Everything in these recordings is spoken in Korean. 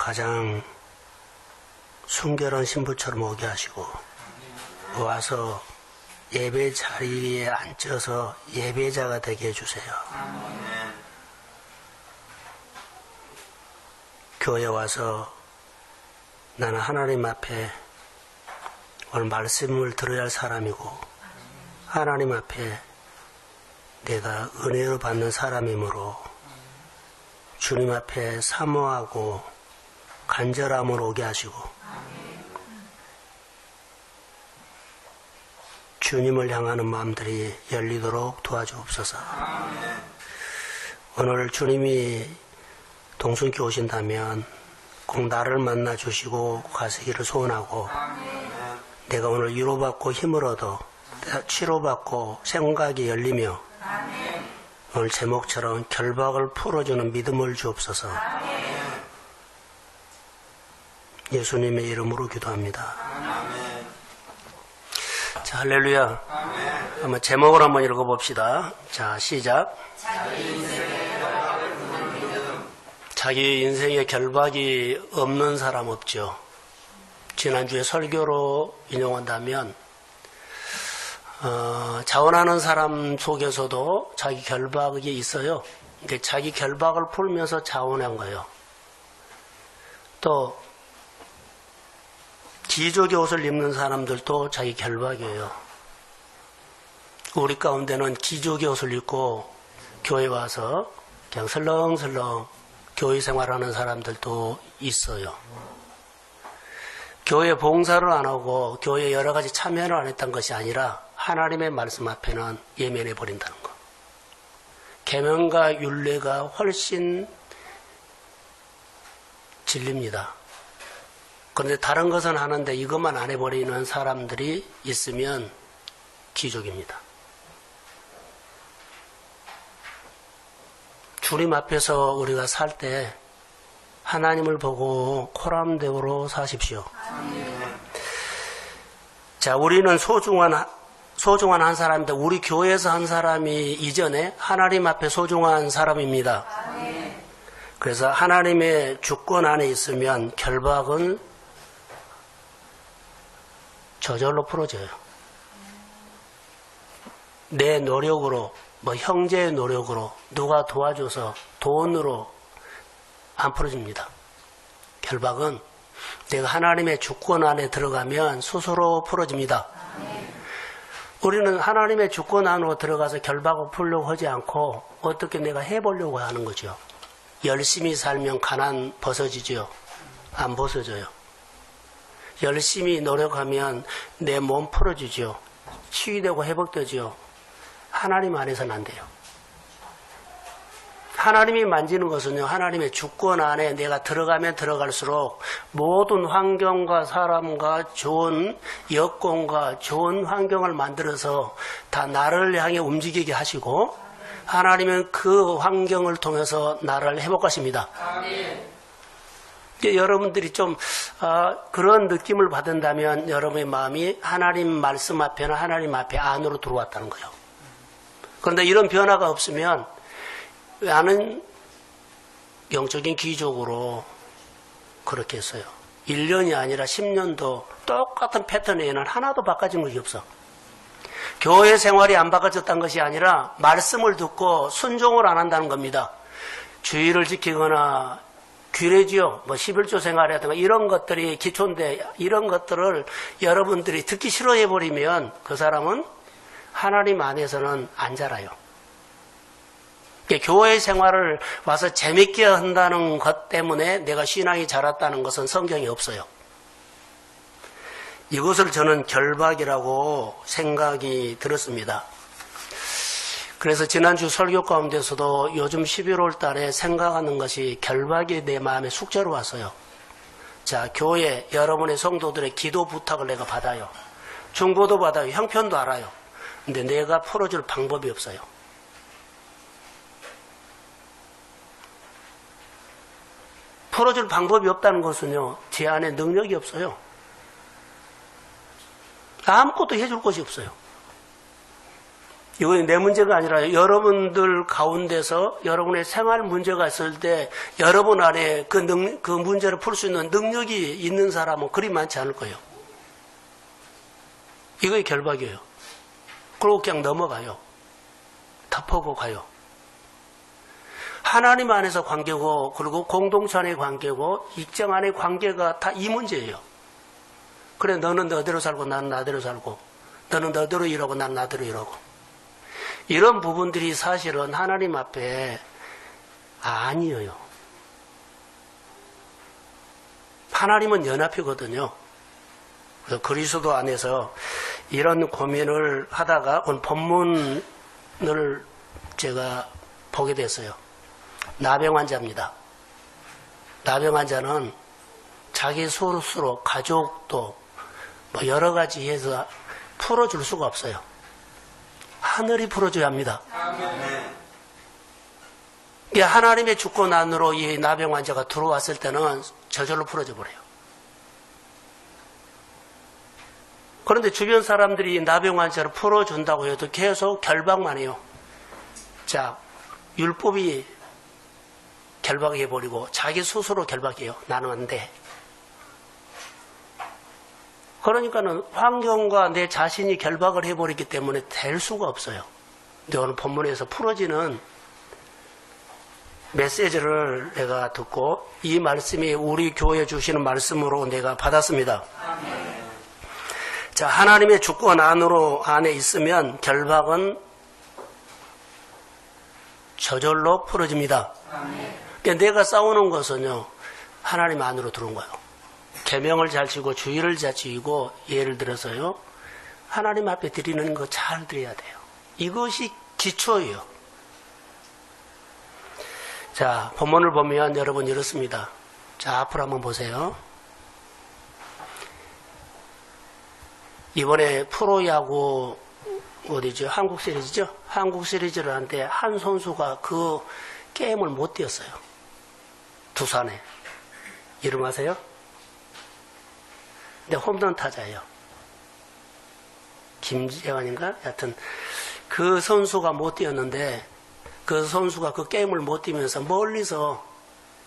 가장 순결한 신부처럼 오게 하시고 와서 예배 자리에 앉아서 예배자가 되게 해주세요. 교회 와서 나는 하나님 앞에 오늘 말씀을 들어야 할 사람이고 하나님 앞에 내가 은혜를 받는 사람이므로 주님 앞에 사모하고 간절함으로 오게 하시고 주님을 향하는 마음들이 열리도록 도와주옵소서. 오늘 주님이 동순교 오신다면 꼭 나를 만나 주시고 가시기를 소원하고 내가 오늘 위로받고 힘을 얻어 치료받고 생각이 열리며 오늘 제목처럼 결박을 풀어주는 믿음을 주옵소서. 예수님의 이름으로 기도합니다. 자, 할렐루야. 한번 제목을 한번 읽어봅시다. 자, 시작. 자기 인생에 결박이 없는 사람 없죠. 지난주에 설교로 인용한다면 자원하는 사람 속에서도 자기 결박이 있어요. 근데 자기 결박을 풀면서 자원한 거예요. 또 기족의 옷을 입는 사람들도 자기 결박이에요. 우리 가운데는 기족의 옷을 입고 교회 와서 그냥 설렁설렁 교회 생활하는 사람들도 있어요. 교회 봉사를 안 하고 교회 여러 가지 참여를 안 했던 것이 아니라 하나님의 말씀 앞에는 예면해 버린다는 거. 계명과 율례가 훨씬 진리입니다. 그런데 다른 것은 하는데 이것만 안 해버리는 사람들이 있으면 기족입니다. 주님 앞에서 우리가 살 때 하나님을 보고 코람대오로 사십시오. 자, 우리는 소중한 한 사람인데 우리 교회에서 한 사람이 이전에 하나님 앞에 소중한 사람입니다. 그래서 하나님의 주권 안에 있으면 결박은 저절로 풀어져요. 내 노력으로, 형제의 노력으로, 누가 도와줘서 돈으로 안 풀어집니다. 결박은 내가 하나님의 주권 안에 들어가면 스스로 풀어집니다. 우리는 하나님의 주권 안으로 들어가서 결박을 풀려고 하지 않고 어떻게 내가 해보려고 하는 거죠. 열심히 살면 가난 벗어지죠. 안 벗어져요. 열심히 노력하면 내 몸 풀어지죠. 치유되고 회복되죠. 하나님 안에서는 안 돼요. 하나님이 만지는 것은요, 하나님의 주권 안에 내가 들어가면 들어갈수록 모든 환경과 사람과 좋은 여건과 좋은 환경을 만들어서 다 나를 향해 움직이게 하시고 하나님은 그 환경을 통해서 나를 회복하십니다. 여러분들이 좀 그런 느낌을 받은다면 여러분의 마음이 하나님 말씀 앞에나 하나님 앞에 안으로 들어왔다는 거예요. 그런데 이런 변화가 없으면 나는 영적인 기적으로 그렇게 했어요. 1년이 아니라 10년도 똑같은 패턴에는 하나도 바꿔진 것이 없어. 교회 생활이 안 바꿔졌다는 것이 아니라 말씀을 듣고 순종을 안 한다는 겁니다. 주의를 지키거나 규례지요, 11조 생활이라든가 이런 것들이 기초인데 이런 것들을 여러분들이 듣기 싫어해버리면 그 사람은 하나님 안에서는 안 자라요. 교회 생활을 와서 재밌게 한다는 것 때문에 내가 신앙이 자랐다는 것은 성경에 없어요. 이것을 저는 결박이라고 생각이 들었습니다. 그래서 지난주 설교 가운데서도 요즘 11월 달에 생각하는 것이 결박이 내 마음에 숙제로 왔어요. 자, 교회 여러분의 성도들의 기도 부탁을 내가 받아요. 중보도 받아요. 형편도 알아요. 근데 내가 풀어줄 방법이 없어요. 풀어줄 방법이 없다는 것은요, 제 안에 능력이 없어요. 아무것도 해줄 것이 없어요. 이건 내 문제가 아니라 여러분들 가운데서 여러분의 생활 문제가 있을 때 여러분 안에 그 문제를 풀 수 있는 능력이 있는 사람은 그리 많지 않을 거예요. 이거의 결박이에요. 그러고 그냥 넘어가요. 덮어고 가요. 하나님 안에서 관계고, 그리고 공동체 안의 관계고, 입장 안의 관계가 다 이 문제예요. 그래, 너는 너대로 살고 나는 나대로 살고, 너는 너대로 일하고 나는 나대로 일하고. 이런 부분들이 사실은 하나님 앞에 아니에요. 하나님은 연합이거든요. 그래서 그리스도 안에서 이런 고민을 하다가 오늘 본문을 제가 보게 됐어요. 나병 환자입니다. 나병 환자는 자기 스스로 가족도 뭐 여러 가지 해서 풀어줄 수가 없어요. 하늘이 풀어줘야 합니다. 하나님의 주권 안으로 이 나병 환자가 들어왔을 때는 저절로 풀어져 버려요. 그런데 주변 사람들이 나병 환자를 풀어준다고 해도 계속 결박만 해요. 자, 율법이 결박해버리고 자기 스스로 결박해요. 나는 안 돼. 그러니까는 환경과 내 자신이 결박을 해버리기 때문에 될 수가 없어요. 근데 오늘 본문에서 풀어지는 메시지를 내가 듣고 이 말씀이 우리 교회에 주시는 말씀으로 내가 받았습니다. 아멘. 자, 하나님의 주권 안에 있으면 결박은 저절로 풀어집니다. 아멘. 그러니까 내가 싸우는 것은요, 하나님 안으로 들어온 거예요. 계명을 잘 지고 주의를 잘 지키고, 예를 들어서요, 하나님 앞에 드리는 거 잘 드려야 돼요. 이것이 기초예요. 자, 본문을 보면 여러분 이렇습니다. 자, 앞으로 한번 보세요. 이번에 프로야구 어디죠? 한국 시리즈죠? 한국 시리즈를 하는데 한 선수가 그 게임을 못 뛰었어요. 두산에. 이름 아세요? 근데 홈런 타자예요. 김재환인가? 여하튼 그 선수가 못 뛰었는데 그 선수가 그 게임을 못 뛰면서 멀리서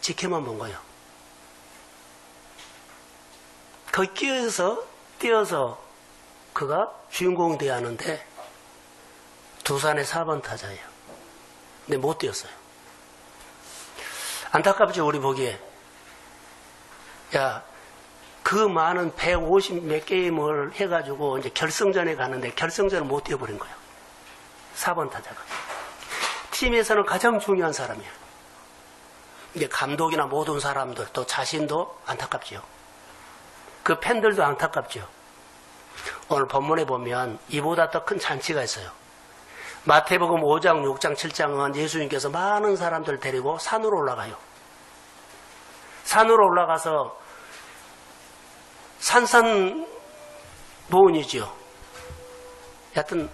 지켜만 본 거예요. 거기 뛰어서 그가 주인공이 되어야 하는데 두산의 4번 타자예요. 근데 못 뛰었어요. 안타깝죠, 우리 보기에. 야, 그 많은 150 몇 게임을 해가지고 이제 결승전에 가는데 결승전을 못 뛰어버린 거예요. 4번 타자가. 팀에서는 가장 중요한 사람이에요. 이제 감독이나 모든 사람들, 또 자신도 안타깝죠. 그 팬들도 안타깝죠. 오늘 본문에 보면 이보다 더 큰 잔치가 있어요. 마태복음 5장, 6장, 7장은 예수님께서 많은 사람들 데리고 산으로 올라가요. 산으로 올라가서 산산보훈이지요. 여하튼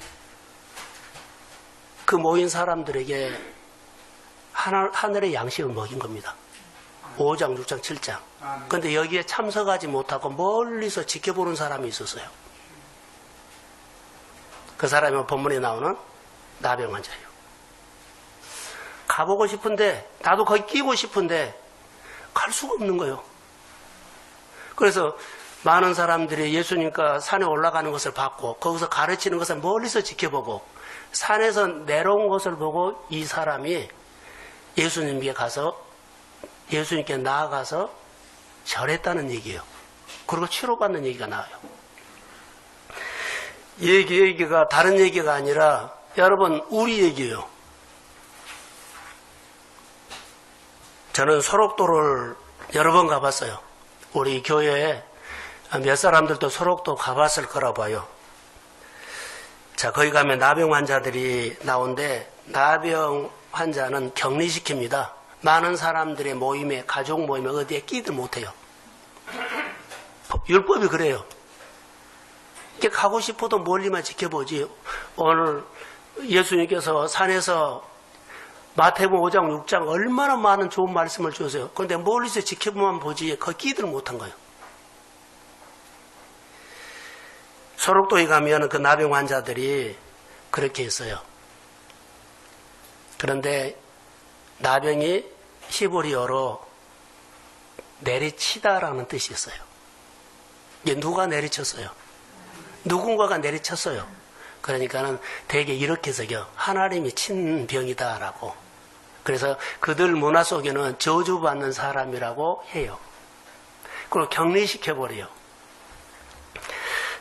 그 모인 사람들에게 하늘의 양식을 먹인 겁니다. 5장, 6장, 7장. 그런데 여기에 참석하지 못하고 멀리서 지켜보는 사람이 있었어요. 그 사람이 본문에 나오는 나병 환자예요. 가보고 싶은데, 나도 거기 끼고 싶은데 갈 수가 없는 거예요. 그래서 많은 사람들이 예수님과 산에 올라가는 것을 봤고 거기서 가르치는 것을 멀리서 지켜보고 산에서 내려온 것을 보고 이 사람이 예수님께 나아가서 절했다는 얘기예요. 그리고 치료받는 얘기가 나와요. 얘기가 다른 얘기가 아니라 여러분 우리 얘기예요. 저는 소록도를 여러 번 가봤어요. 우리 교회에 몇 사람들도 소록도 가봤을 거라 봐요. 자, 거기 가면 나병 환자들이 나오는데 나병 환자는 격리시킵니다. 많은 사람들의 모임에, 가족 모임에 어디에 끼들 못해요. 율법이 그래요. 이렇게 가고 싶어도 멀리만 지켜보지. 오늘 예수님께서 산에서 마태복음 5장, 6장 얼마나 많은 좋은 말씀을 주세요. 그런데 멀리서 지켜보면 보지 거기 끼들 못한 거예요. 소록도에 가면 그 나병 환자들이 그렇게 했어요. 그런데 나병이 히브리어로 내리치다라는 뜻이 있어요. 이게 누가 내리쳤어요? 누군가가 내리쳤어요. 그러니까는 대개 이렇게 적여. 하나님이 친 병이다라고. 그래서 그들 문화 속에는 저주받는 사람이라고 해요. 그리고 격리시켜버려요.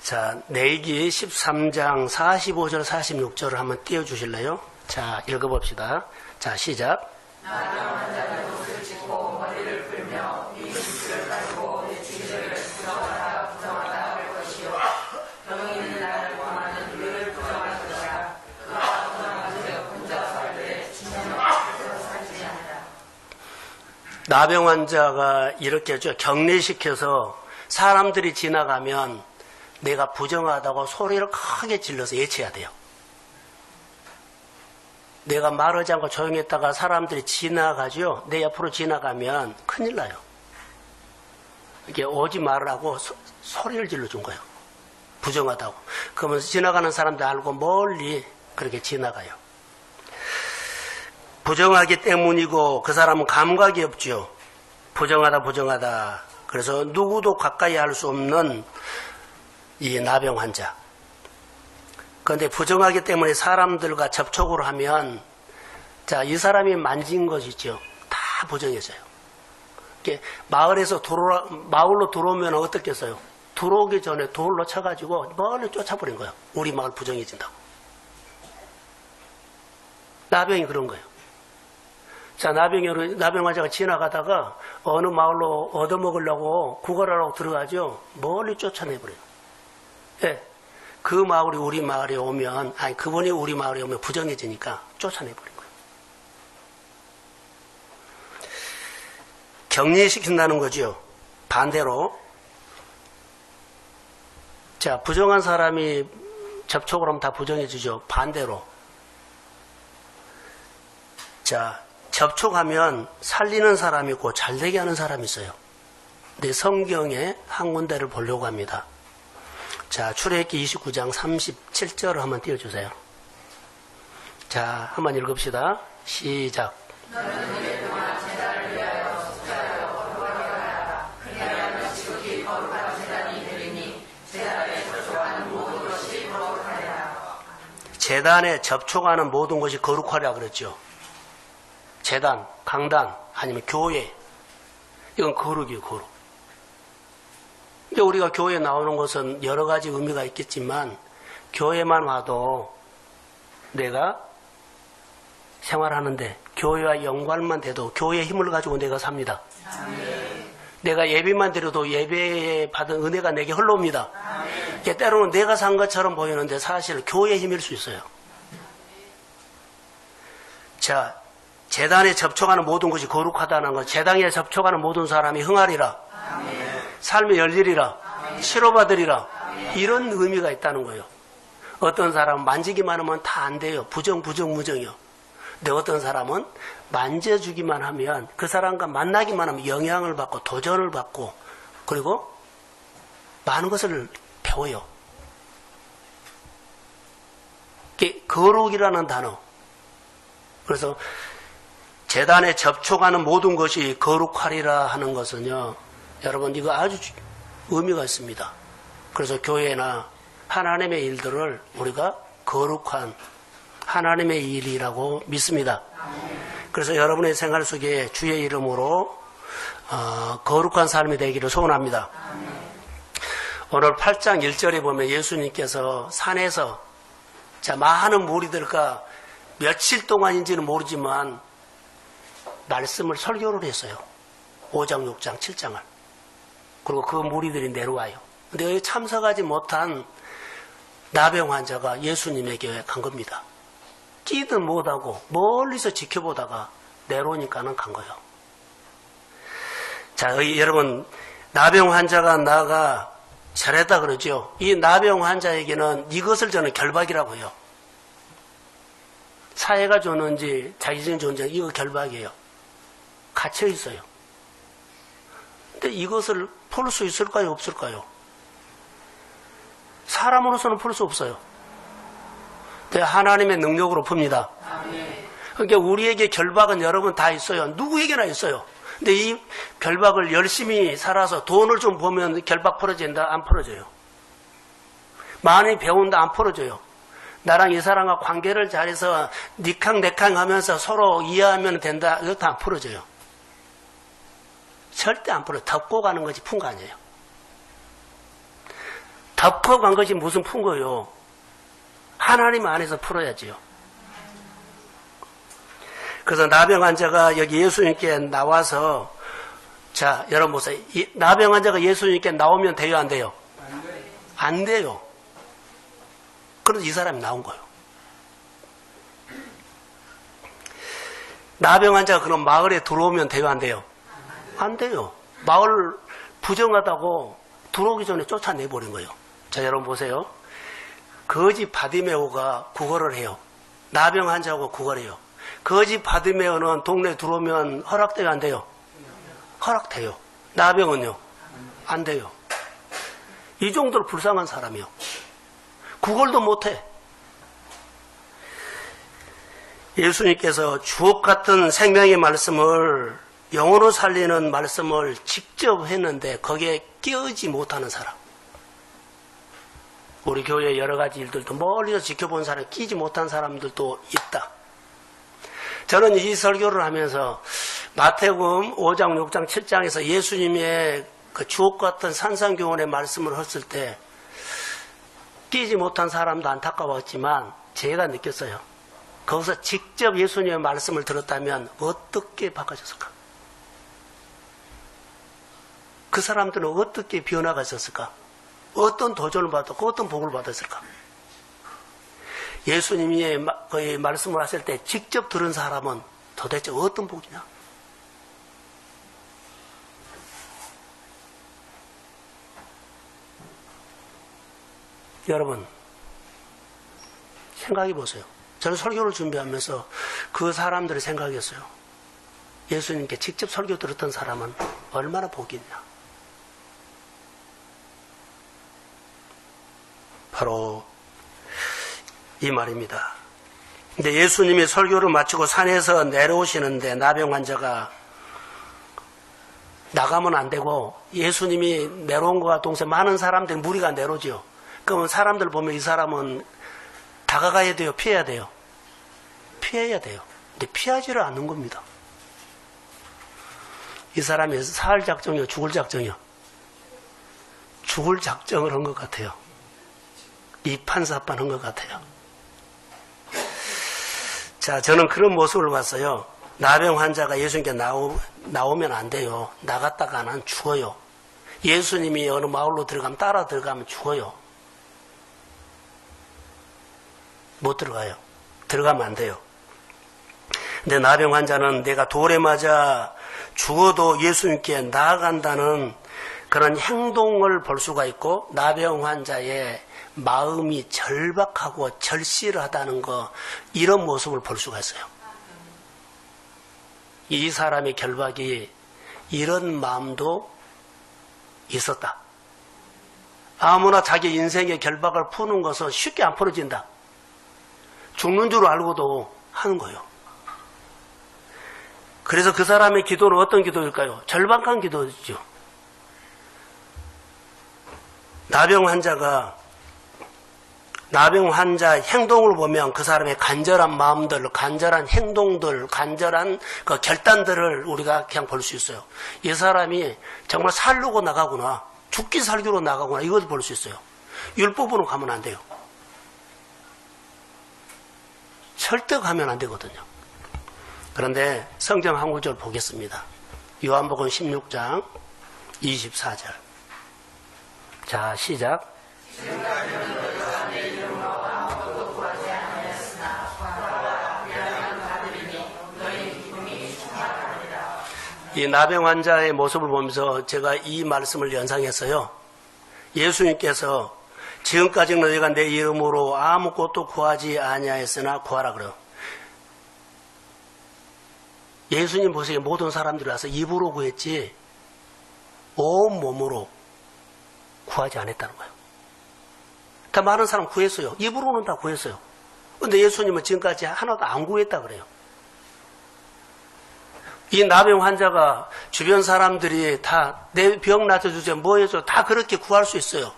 자, 내기 13장 45절 46절을 한번 띄워주실래요? 자, 읽어봅시다. 자, 시작. 나병한 자는 옷을 찢고 머리를 풀며 이 문지를 가지고 내 주기를 부정하다 부정하다 할 것이요 병이 있는 나를 원하는 늘 부정할 것이라. 그가 부정한 즉 혼자 살되 주님은 앞에서 살지 않으라. 나병 환자가 이렇게 격리시켜서 사람들이 지나가면 내가 부정하다고 소리를 크게 질러서 예치해야 돼요. 내가 말하지 않고 조용히 했다가 사람들이 지나가죠. 내 옆으로 지나가면 큰일 나요. 이게 오지 말라고 소리를 질러준 거예요. 부정하다고. 그러면 지나가는 사람들 알고 멀리 그렇게 지나가요. 부정하기 때문이고 그 사람은 감각이 없죠. 부정하다. 그래서 누구도 가까이 할 수 없는 이 나병 환자. 그런데 부정하기 때문에 사람들과 접촉을 하면 자, 이 사람이 만진 것이죠. 다 부정해져요. 마을로 들어오면 어떻겠어요? 들어오기 전에 돌로 쳐가지고 멀리 쫓아버린 거예요. 우리 마을 부정해진다고. 나병이 그런 거예요. 자, 나병 환자가 지나가다가 어느 마을로 얻어먹으려고 구걸하려고 들어가죠. 멀리 쫓아내버려요. 예. 그 마을이 우리 마을에 오면, 그분이 우리 마을에 오면 부정해지니까 쫓아내버린 거예요. 격리시킨다는 거죠. 반대로. 자, 부정한 사람이 접촉을 하면 다 부정해지죠. 반대로. 자, 접촉하면 살리는 사람이 있고 잘되게 하는 사람이 있어요. 근데 성경에 한 군데를 보려고 합니다. 자, 출애굽기 29장 37절을 한번 띄워주세요. 자, 한번 읽읍시다. 시작. 너는 입에 동안 제단을 위하여 숫자여 거룩하게 하라. 그리하면 지극히 거룩한 제단이 되리니 제단에 접촉하는 모든 것이 거룩하리라. 제단에 접촉하는 모든 것이 거룩하리라 그랬죠. 제단, 강단, 아니면 교회. 이건 거룩이에요, 거룩. 이제 우리가 교회에 나오는 것은 여러 가지 의미가 있겠지만 교회만 와도 내가 생활하는데 교회와 연관만 돼도 교회의 힘을 가지고 내가 삽니다. 내가 예배만 드려도 예배에 받은 은혜가 내게 흘러옵니다. 때로는 내가 산 것처럼 보이는데 사실 교회의 힘일 수 있어요. 자, 제단에 접촉하는 모든 것이 거룩하다는 것, 제단에 접촉하는 모든 사람이 흥하리라. 삶이 열리리라. 치료받으리라. 이런 의미가 있다는 거예요. 어떤 사람은 만지기만 하면 다 안 돼요. 무정이요. 근데 어떤 사람은 만져주기만 하면 그 사람과 만나기만 하면 영향을 받고 도전을 받고 그리고 많은 것을 배워요. 이게 거룩이라는 단어. 그래서 제단에 접촉하는 모든 것이 거룩하리라 하는 것은요. 여러분 이거 아주 의미가 있습니다. 그래서 교회나 하나님의 일들을 우리가 거룩한 하나님의 일이라고 믿습니다. 그래서 여러분의 생활 속에 주의 이름으로 거룩한 삶이 되기를 소원합니다. 오늘 8장 1절에 보면 예수님께서 산에서 많은 무리들과 며칠 동안인지는 모르지만 말씀을 설교를 했어요. 5장, 6장, 7장을. 그리고 그 무리들이 내려와요. 근데 여기 참석하지 못한 나병 환자가 예수님에게 간 겁니다. 끼든 못하고 멀리서 지켜보다가 내려오니까는 간 거예요. 자, 여러분 나병 환자가 나가 잘했다 그러죠. 이 나병 환자에게는 이것을 저는 결박이라고 해요. 사회가 좋은지 자기적인 존재 이거 결박이에요. 갇혀 있어요. 근데 이것을 풀 수 있을까요? 없을까요? 사람으로서는 풀 수 없어요. 근데 하나님의 능력으로 풉니다. 그러니까 우리에게 결박은 여러분 다 있어요. 누구에게나 있어요. 근데 이 결박을 열심히 살아서 돈을 좀 보면 결박 풀어진다? 안 풀어져요. 많이 배운다? 안 풀어져요. 나랑 이 사람과 관계를 잘해서 니캉내캉 하면서 서로 이해하면 된다? 이것도 안 풀어져요. 절대 안 풀어요. 덮고 가는 것이 푼 거 아니에요. 덮고 간 것이 무슨 푼 거예요. 하나님 안에서 풀어야지요. 그래서 나병 환자가 여기 예수님께 나와서, 자, 여러분 보세요. 나병 환자가 예수님께 나오면 돼요, 안 돼요? 안 돼요. 그래서 이 사람이 나온 거예요. 나병 환자가 그럼 마을에 들어오면 돼요, 안 돼요? 안 돼요. 마을 부정하다고 들어오기 전에 쫓아내버린 거예요. 자, 여러분 보세요. 거지 바디메오가 구걸을 해요. 나병 환자하고 구걸해요. 거지 바디메오는 동네에 들어오면 허락돼요, 안 돼요? 허락돼요. 나병은요? 안 돼요. 이 정도로 불쌍한 사람이요. 구걸도 못해. 예수님께서 주옥 같은 생명의 말씀을, 영으로 살리는 말씀을 직접 했는데 거기에 끼어지 못하는 사람. 우리 교회 여러 가지 일들도 멀리서 지켜본 사람, 끼지 못한 사람들도 있다. 저는 이 설교를 하면서 마태복음 5장, 6장, 7장에서 예수님의 그 주옥 같은 산상교훈의 말씀을 했을 때 끼지 못한 사람도 안타까웠지만 제가 느꼈어요. 거기서 직접 예수님의 말씀을 들었다면 어떻게 바꿔졌을까? 그 사람들은 어떻게 변화가 있었을까? 어떤 도전을 받았고 어떤 복을 받았을까? 예수님이 그 말씀을 하실 때 직접 들은 사람은 도대체 어떤 복이냐? 여러분, 생각해 보세요. 저는 설교를 준비하면서 그 사람들의 생각이었어요. 예수님께 직접 설교 들었던 사람은 얼마나 복이 있냐? 바로 이 말입니다. 근데 예수님이 설교를 마치고 산에서 내려오시는데 나병 환자가 나가면 안 되고 예수님이 내려온 것과 동시에 많은 사람들이 무리가 내려오죠. 그러면 사람들 보면 이 사람은 다가가야 돼요? 피해야 돼요? 피해야 돼요. 근데 피하지를 않는 겁니다. 이 사람이 살 작정이요? 죽을 작정이요? 죽을 작정을 한 것 같아요. 이판사판 한 것 같아요. 자, 저는 그런 모습을 봤어요. 나병 환자가 예수님께 나오면 안 돼요. 나갔다가는 죽어요. 예수님이 어느 마을로 들어가면 따라 들어가면 죽어요. 못 들어가요. 들어가면 안 돼요. 근데 나병 환자는 내가 돌에 맞아 죽어도 예수님께 나아간다는 그런 행동을 볼 수가 있고, 나병 환자의 마음이 절박하고 절실하다는 거, 이런 모습을 볼 수가 있어요. 이 사람의 결박이 이런 마음도 있었다. 아무나 자기 인생의 결박을 푸는 것은 쉽게 안 풀어진다. 죽는 줄 알고도 하는 거예요. 그래서 그 사람의 기도는 어떤 기도일까요? 절박한 기도죠. 나병 환자 행동을 보면 그 사람의 간절한 마음들, 간절한 행동들, 간절한 그 결단들을 우리가 그냥 볼 수 있어요. 이 사람이 정말 살려고 나가구나, 죽기 살기로 나가구나, 이걸 볼 수 있어요. 율법으로 가면 안 돼요. 설득하면 안 되거든요. 그런데 성경 한 구절 보겠습니다. 요한복음 16장 24절. 자, 시작. 이 나병 환자의 모습을 보면서 제가 이 말씀을 연상했어요. 예수님께서 지금까지 너희가 내 이름으로 아무것도 구하지 아니하였으나 구하라 그래요. 예수님 보시기에 모든 사람들이 와서 입으로 구했지 온 몸으로 구하지 않았다는 거예요. 다 많은 사람 구했어요. 입으로는 다 구했어요. 근데 예수님은 지금까지 하나도 안 구했다 그래요. 이 나병 환자가 주변 사람들이 다 내 병 낫아주세요, 뭐 해줘, 다 그렇게 구할 수 있어요.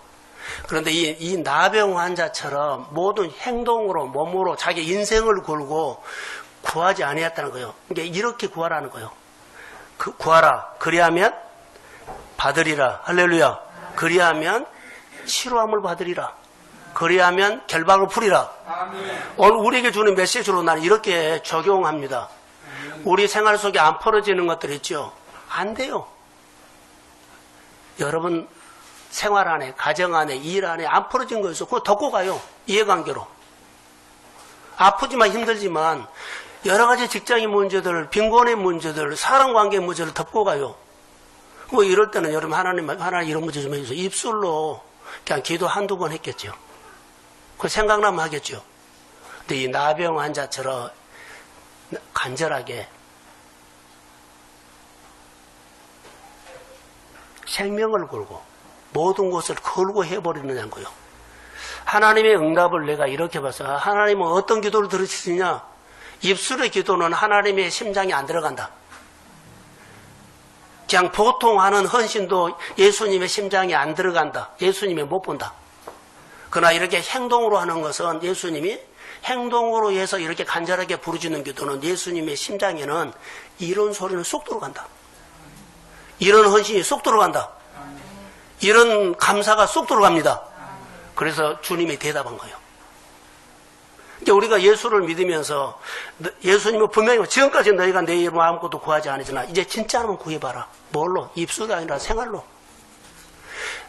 그런데 이 나병 환자처럼 모든 행동으로, 몸으로 자기 인생을 걸고 구하지 아니했다는 거예요. 그러니까 이렇게 구하라는 거예요. 구하라. 그리하면 받으리라. 할렐루야. 그리하면 치료함을 받으리라. 그리하면 결박을 풀이라. 오늘 우리에게 주는 메시지로 나는 이렇게 적용합니다. 우리 생활 속에 안 풀어지는 것들 있죠? 안 돼요. 여러분 생활 안에, 가정 안에, 일 안에 안 풀어진 거 있어. 그거 덮고 가요. 이해관계로. 아프지만 힘들지만 여러 가지 직장의 문제들, 빈곤의 문제들, 사람관계 문제를 덮고 가요. 뭐 이럴 때는 여러분 하나님 이런 문제 좀 해주세요. 입술로 그냥 기도 한두 번 했겠죠. 그 생각나면 하겠죠. 근데 이 나병 환자처럼 간절하게 생명을 걸고 모든 것을 걸고 해버리느냐는 거요. 하나님의 응답을 내가 이렇게 봤어요. 하나님은 어떤 기도를 들으시느냐? 입술의 기도는 하나님의 심장이 안 들어간다. 그냥 보통 하는 헌신도 예수님의 심장이 안 들어간다. 예수님이 못 본다. 그러나 이렇게 행동으로 하는 것은 예수님이 행동으로 해서 이렇게 간절하게 부르짖는 기도는 예수님의 심장에는 이런 소리는 쏙 들어간다. 이런 헌신이 쏙 들어간다. 이런 감사가 쏙 들어갑니다. 그래서 주님이 대답한 거예요. 그러니까 우리가 예수를 믿으면서 예수님은 분명히 지금까지 너희가 내 이름으로 아무것도 구하지 않으잖아. 이제 진짜 한번 구해봐라. 뭘로? 입술이 아니라 생활로.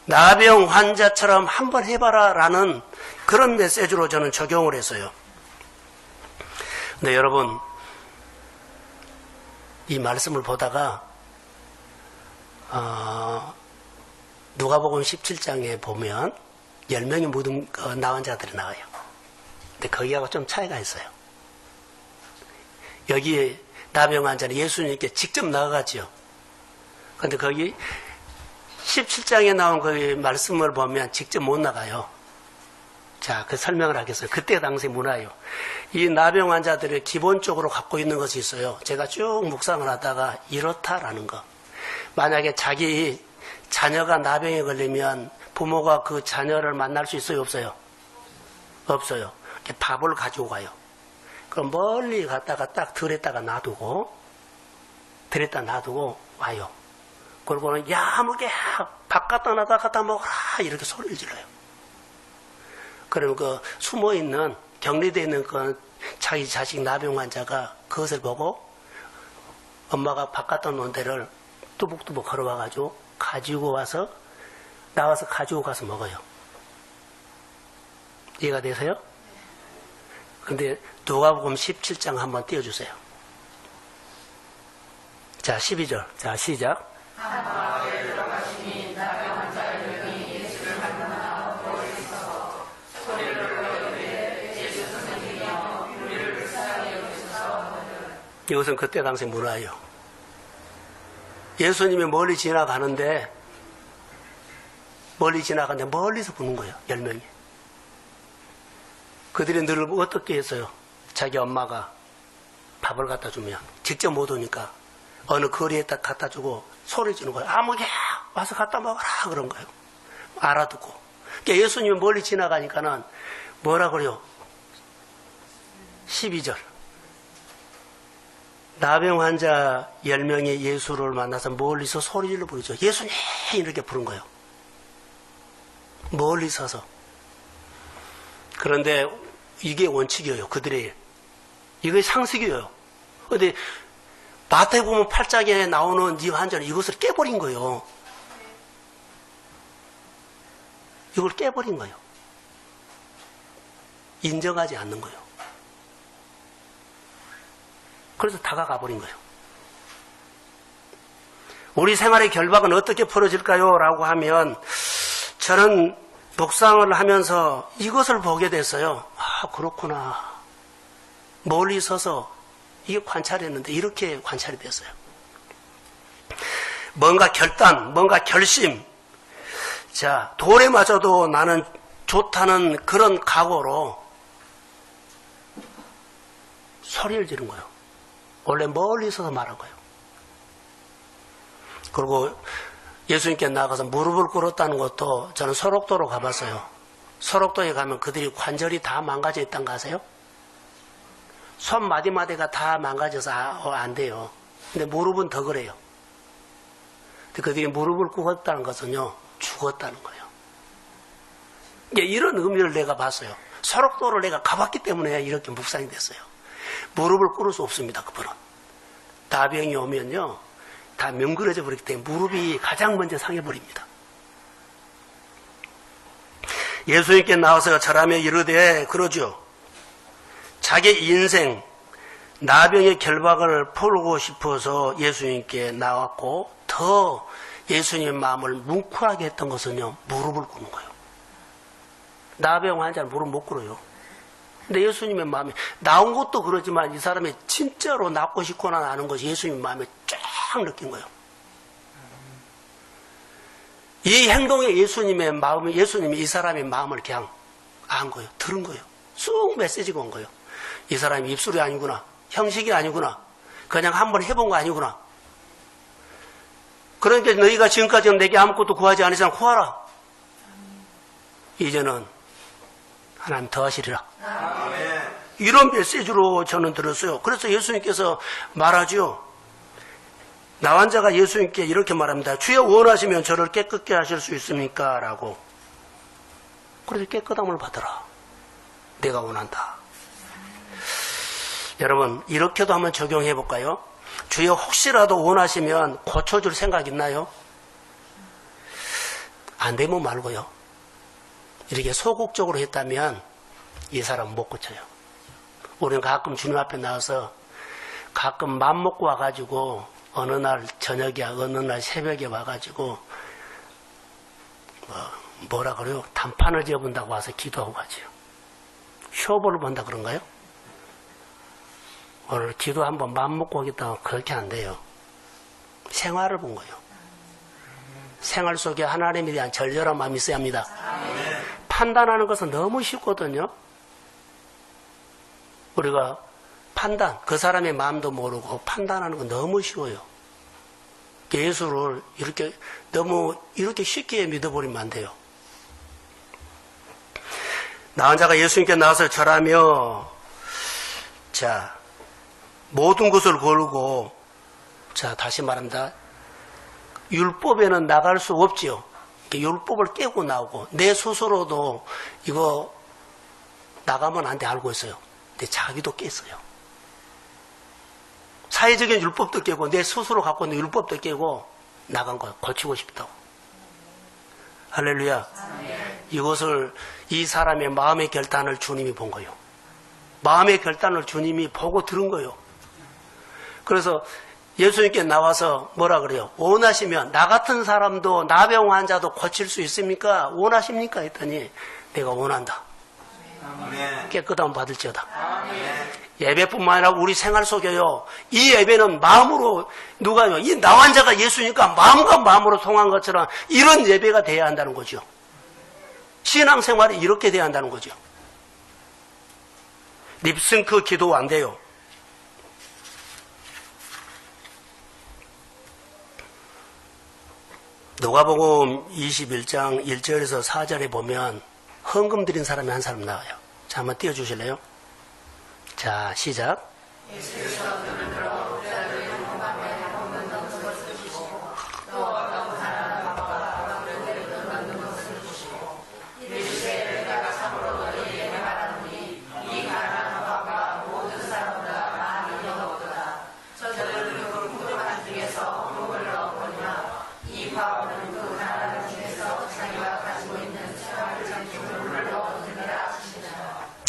나병 환자처럼 한번 해봐라 라는 그런 메시지로 저는 적용을 했어요. 근데 여러분 이 말씀을 보다가 누가복음 17장에 보면 10명의 모든 나은 자들이 나와요. 근데 거기하고 좀 차이가 있어요. 여기 나병 환자는 예수님께 직접 나아가죠. 근데 거기 17장에 나온 그 말씀을 보면 직접 못 나가요. 자, 그 설명을 하겠어요. 그때 당시 문화예요. 이 나병 환자들이 기본적으로 갖고 있는 것이 있어요. 제가 쭉 묵상을 하다가 이렇다라는 거. 만약에 자기 자녀가 나병에 걸리면 부모가 그 자녀를 만날 수 있어요? 없어요? 없어요. 밥을 가지고 가요. 그럼 멀리 갔다가 딱 들에다가 놔두고 와요. 그러고는 야무게 밥 갖다 놔다 갖다 먹어라 이렇게 소리를 질러요. 그러면 그 숨어있는 격리되어 있는 그 자기 자식 나병 환자가 그것을 보고 엄마가 밥 갖다 놓은 데를 뚜벅뚜벅 걸어와가지고 가지고 와서 나와서 가지고 가서 먹어요. 이해가 되세요? 근데 누가복음 17장 한번 띄워주세요. 자, 12절. 자, 시작. 이것은 그때 당시 문화예요. 예수님이 멀리 지나가는데 멀리서 보는 거예요. 10명이. 그들이 늘 어떻게 했어요? 자기 엄마가 밥을 갖다 주면 직접 못 오니까 어느 거리에 딱 갖다 주고 소리 지는 거예요. 아무개 와서 갖다 먹어라 그런 거예요. 알아듣고. 그러니까 예수님이 멀리 지나가니까는 뭐라 그래요? 12절. 나병 환자 10명이 예수를 만나서 멀리서 소리질러 부르죠. 예수님 이렇게 부른 거예요. 멀리 서서. 그런데 이게 원칙이에요. 그들의 이게 상식이에요. 근데 마태복음 8장에 나오는 이 환자는 이것을 깨버린 거예요. 이걸 깨버린 거예요. 인정하지 않는 거예요. 그래서 다가가 버린 거예요. 우리 생활의 결박은 어떻게 풀어질까요? 라고 하면 저는 묵상을 하면서 이것을 보게 됐어요. 아, 그렇구나. 멀리 서서 이게 관찰했는데 이렇게 관찰이 됐어요. 뭔가 결단, 뭔가 결심. 자, 돌에 맞아도 나는 좋다는 그런 각오로 소리를 지른 거예요. 원래 멀리 서서 말한 거예요. 그리고 예수님께 나가서 무릎을 꿇었다는 것도 저는 설옥도로 가봤어요. 설옥도에 가면 그들이 관절이 다 망가져 있다는 거 아세요? 손 마디마디가 다 망가져서 안 돼요. 근데 무릎은 더 그래요. 근데 그들이 무릎을 꿇었다는 것은요, 죽었다는 거예요. 이런 의미를 내가 봤어요. 설옥도를 내가 가봤기 때문에 이렇게 묵상이 됐어요. 무릎을 꿇을 수 없습니다, 그분은. 다병이 오면요, 다 명그러져 버리기 때문에 무릎이 가장 먼저 상해버립니다. 예수님께 나와서 절하며 이르되, 그러죠. 자기 인생, 나병의 결박을 풀고 싶어서 예수님께 나왔고, 더 예수님의 마음을 뭉클하게 했던 것은요, 무릎을 꿇는 거예요. 나병 환자는 무릎 못 꿇어요. 근데 예수님의 마음에, 나온 것도 그러지만 이 사람이 진짜로 낫고 싶거나 나는 것이 예수님의 마음에 쫙 느낀 거예요. 이 행동에 예수님의 마음이, 예수님이 이 사람의 마음을 그냥 안 거예요. 들은 거예요. 쑥 메시지가 온 거예요. 이 사람이 입술이 아니구나. 형식이 아니구나. 그냥 한번 해본 거 아니구나. 그러니까 너희가 지금까지는 내게 아무것도 구하지 않으시나 구하라. 이제는 하나님 더 하시리라. 이런 메시지로 저는 들었어요. 그래서 예수님께서 말하죠. 나환자가 예수님께 이렇게 말합니다. 주여 원하시면 저를 깨끗게 하실 수 있습니까? 라고. 그래서 깨끗함을 받으라. 내가 원한다. 여러분, 이렇게도 한번 적용해 볼까요? 주여 혹시라도 원하시면 고쳐줄 생각 있나요? 안 되면 말고요. 이렇게 소극적으로 했다면 이 사람은 못 고쳐요. 우리는 가끔 주님 앞에 나와서 가끔 맘 먹고 와가지고 어느 날 저녁에 어느 날 새벽에 와가지고 뭐라 그래요? 단판을 지어본다고 와서 기도하고 가지요. 쇼부를 본다 그런가요? 오늘 기도 한번 맘 먹고 오겠다고 그렇게 안 돼요. 생활을 본 거예요. 생활 속에 하나님에 대한 절절한 마음이 있어야 합니다. 판단하는 것은 너무 쉽거든요. 우리가 판단, 그 사람의 마음도 모르고 판단하는 건 너무 쉬워요. 예수를 이렇게 너무 이렇게 쉽게 믿어버리면 안 돼요. 나은 자가 예수님께 나와서 절하며, 자, 모든 것을 걸고, 자, 다시 말합니다. 율법에는 나갈 수 없지요. 율법을 깨고 나오고, 내 스스로도 이거 나가면 안 돼 알고 있어요. 근데 자기도 깼어요. 사회적인 율법도 깨고, 내 스스로 갖고 있는 율법도 깨고, 나간 거예요. 고치고 싶다고. 할렐루야. 이것을, 이 사람의 마음의 결단을 주님이 본 거예요. 마음의 결단을 주님이 보고 들은 거예요. 그래서 예수님께 나와서 뭐라 그래요? 원하시면 나 같은 사람도 나병 환자도 고칠 수 있습니까? 원하십니까? 했더니 내가 원한다. 깨끗함 받을지어다. 예배뿐만 아니라 우리 생활 속에요. 이 예배는 마음으로 누가요? 이 나 환자가 예수니까 마음과 마음으로 통한 것처럼 이런 예배가 돼야 한다는 거죠. 신앙생활이 이렇게 돼야 한다는 거죠. 립싱크 기도 안 돼요. 누가복음 21장 1절에서 4절에 보면 헌금 드린 사람이 한 사람 나와요. 자, 한번 띄워주실래요? 자, 시작.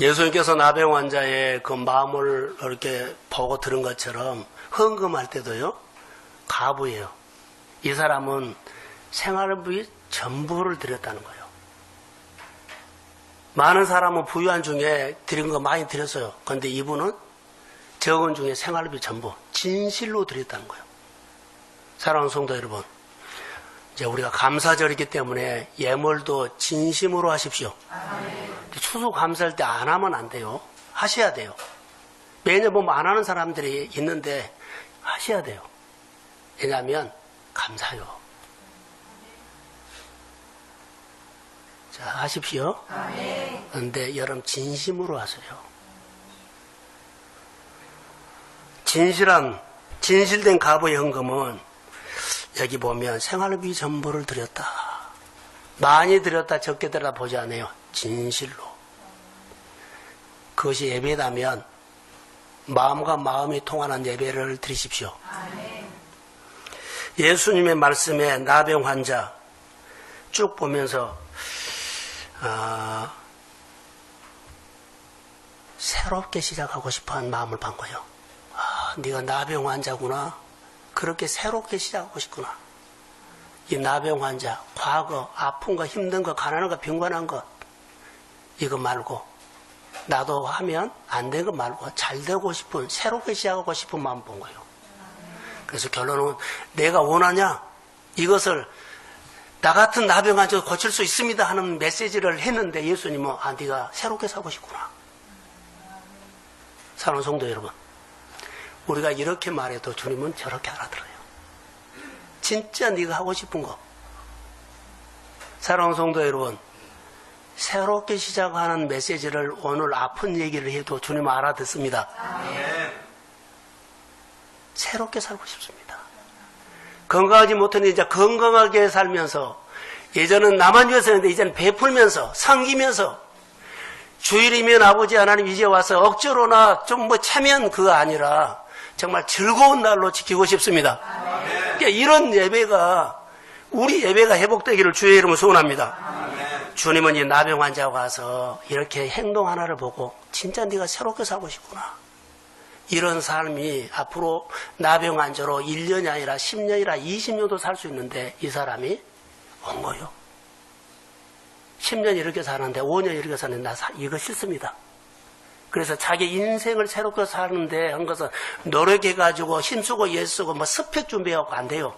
예수님께서 나병 환자의 그 마음을 이렇게 보고 들은 것처럼 헌금할 때도요, 가부예요. 이 사람은 생활비 전부를 드렸다는 거예요. 많은 사람은 부유한 중에 드린 거 많이 드렸어요. 그런데 이분은 적은 중에 생활비 전부 진실로 드렸다는 거예요. 사랑하는 성도 여러분, 이제 우리가 감사절이기 때문에 예물도 진심으로 하십시오. 추수감사할 때 안 하면 안 돼요. 하셔야 돼요. 매년 보면 안 하는 사람들이 있는데 하셔야 돼요. 왜냐하면 감사요. 자, 하십시오. 그런데 여러분 진심으로 하세요. 진실된 갑의 헌금은 여기 보면 생활비 전부를 드렸다. 많이 드렸다 적게 드렸다 보지 않아요. 진실로. 그것이 예배다면 마음과 마음이 통하는 예배를 드리십시오. 예수님의 말씀에 나병 환자 쭉 보면서 새롭게 시작하고 싶어하는 마음을 본 거예요. 네가 나병 환자구나. 그렇게 새롭게 시작하고 싶구나. 이 나병 환자, 과거, 아픈 거, 힘든 거, 가난한 거, 빈곤한 거 이거 말고 나도 하면 안 된 거 말고 잘 되고 싶은, 새롭게 시작하고 싶은 마음 본 거예요. 그래서 결론은 내가 원하냐? 이것을 나 같은 나병 환자도 고칠 수 있습니다 하는 메시지를 했는데 예수님은 네가 새롭게 살고 싶구나. 사랑하는 성도 여러분, 우리가 이렇게 말해도 주님은 저렇게 알아들어요. 진짜 네가 하고 싶은 거. 사랑하는 성도 여러분, 새롭게 시작하는 메시지를 오늘 아픈 얘기를 해도 주님은 알아듣습니다. 새롭게 살고 싶습니다. 건강하지 못했는데 이제 건강하게 살면서, 예전은 나만 위해서였는데 이제는 베풀면서 상기면서, 주일이면 아버지 하나님 이제 와서 억지로나 좀 참여한 그거 아니라 정말 즐거운 날로 지키고 싶습니다. 그러니까 이런 예배가, 우리 예배가 회복되기를 주의 이름으로 소원합니다. 주님은 이 나병 환자가 와서 이렇게 행동 하나를 보고 진짜 네가 새롭게 살고 싶구나. 이런 삶이 앞으로 나병 환자로 1년이 아니라 10년이라 20년도 살 수 있는데 이 사람이 온 거요. 10년 이렇게 사는데 5년 이렇게 사는데 나 이거 싫습니다. 그래서 자기 인생을 새롭게 사는데 한 것은 노력해가지고 힘쓰고 애쓰고 뭐 스펙 준비하고 안 돼요.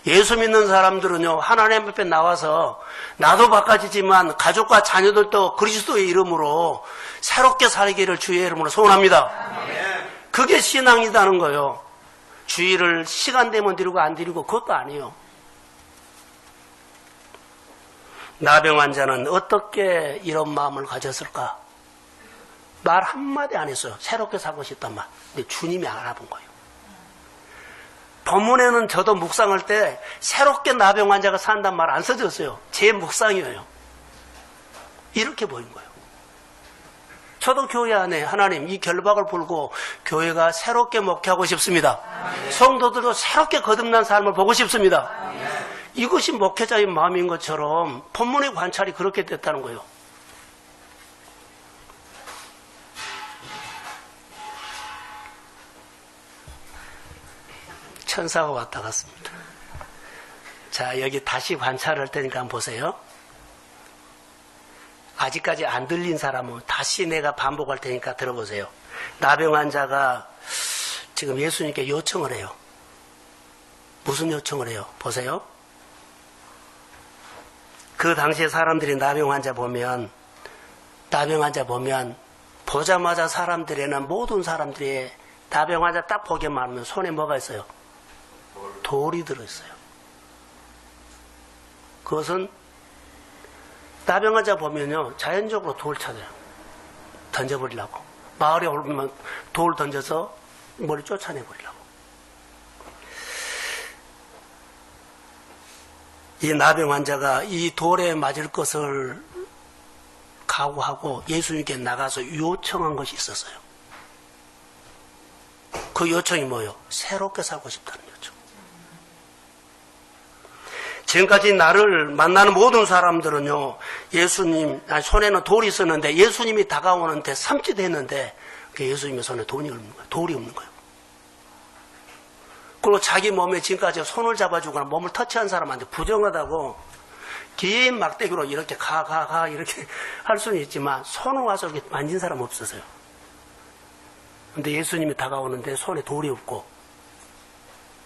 예수 믿는 사람들은요, 하나님 앞에 나와서 나도 바꿔지지만 가족과 자녀들도 그리스도의 이름으로 새롭게 살기를 주의 이름으로 소원합니다. 그게 신앙이라는 거예요. 주일을 시간 되면 드리고 안 드리고 그것도 아니에요. 나병 환자는 어떻게 이런 마음을 가졌을까? 말 한마디 안 했어요. 새롭게 살고 싶단 말. 근데 주님이 알아본 거예요. 본문에는 저도 묵상할 때 새롭게 나병 환자가 산단 말 안 써졌어요. 제 묵상이에요. 이렇게 보인 거예요. 저도 교회 안에 하나님 이 결박을 풀고 교회가 새롭게 목회하고 싶습니다. 성도들도 새롭게 거듭난 삶을 보고 싶습니다. 이것이 목회자의 마음인 것처럼 본문의 관찰이 그렇게 됐다는 거예요. 천사가 왔다 갔습니다. 자, 여기 다시 관찰할 테니까 한번 보세요. 아직까지 안 들린 사람은 다시 내가 반복할 테니까 들어보세요. 나병 환자가 지금 예수님께 요청을 해요. 무슨 요청을 해요? 보세요. 그 당시에 사람들이 나병 환자 보면 보자마자 사람들에는 모든 사람들이 나병 환자 딱 보기만 하면 손에 뭐가 있어요? 돌이 들어있어요. 그것은 나병 환자 보면요, 자연적으로 돌 찾아요. 던져버리려고. 마을에 오르면 돌 던져서 머리 쫓아내버리려고. 이 나병 환자가 이 돌에 맞을 것을 각오하고 예수님께 나가서 요청한 것이 있었어요. 그 요청이 뭐예요? 새롭게 살고 싶다는 요청. 지금까지 나를 만나는 모든 사람들은요, 예수님, 손에는 돌이 있었는데 예수님이 다가오는데 삼짓했는데 예수님의 손에 돌이 없는 거예요. 그리고 자기 몸에 지금까지 손을 잡아주거나 몸을 터치한 사람한테 부정하다고 긴 막대기로 이렇게 이렇게 할 수는 있지만 손을 와서 이렇게 만진 사람 없었어요. 근데 예수님이 다가오는데 손에 돌이 없고,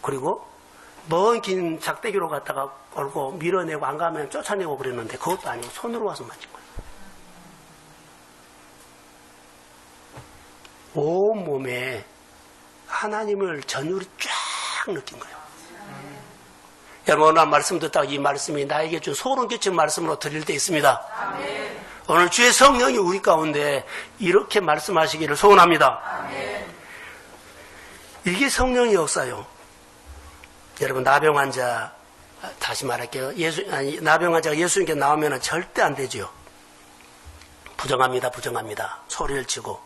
그리고 먼 긴 작대기로 갖다가 걸고 밀어내고 안 가면 쫓아내고 그랬는데 그것도 아니고 손으로 와서 만진 거예요. 온 몸에 하나님을 전율이 쫙 느낀 거예요. 여러분, 오늘 말씀 듣다가 이 말씀이 나에게 준 소름 끼친 말씀으로 드릴 때 있습니다. 아멘. 오늘 주의 성령이 우리 가운데 이렇게 말씀하시기를 소원합니다. 아멘. 이게 성령의 역사요. 여러분, 나병 환자, 다시 말할게요. 나병 환자가 예수님께 나오면 절대 안 되죠. 부정합니다. 부정합니다. 소리를 치고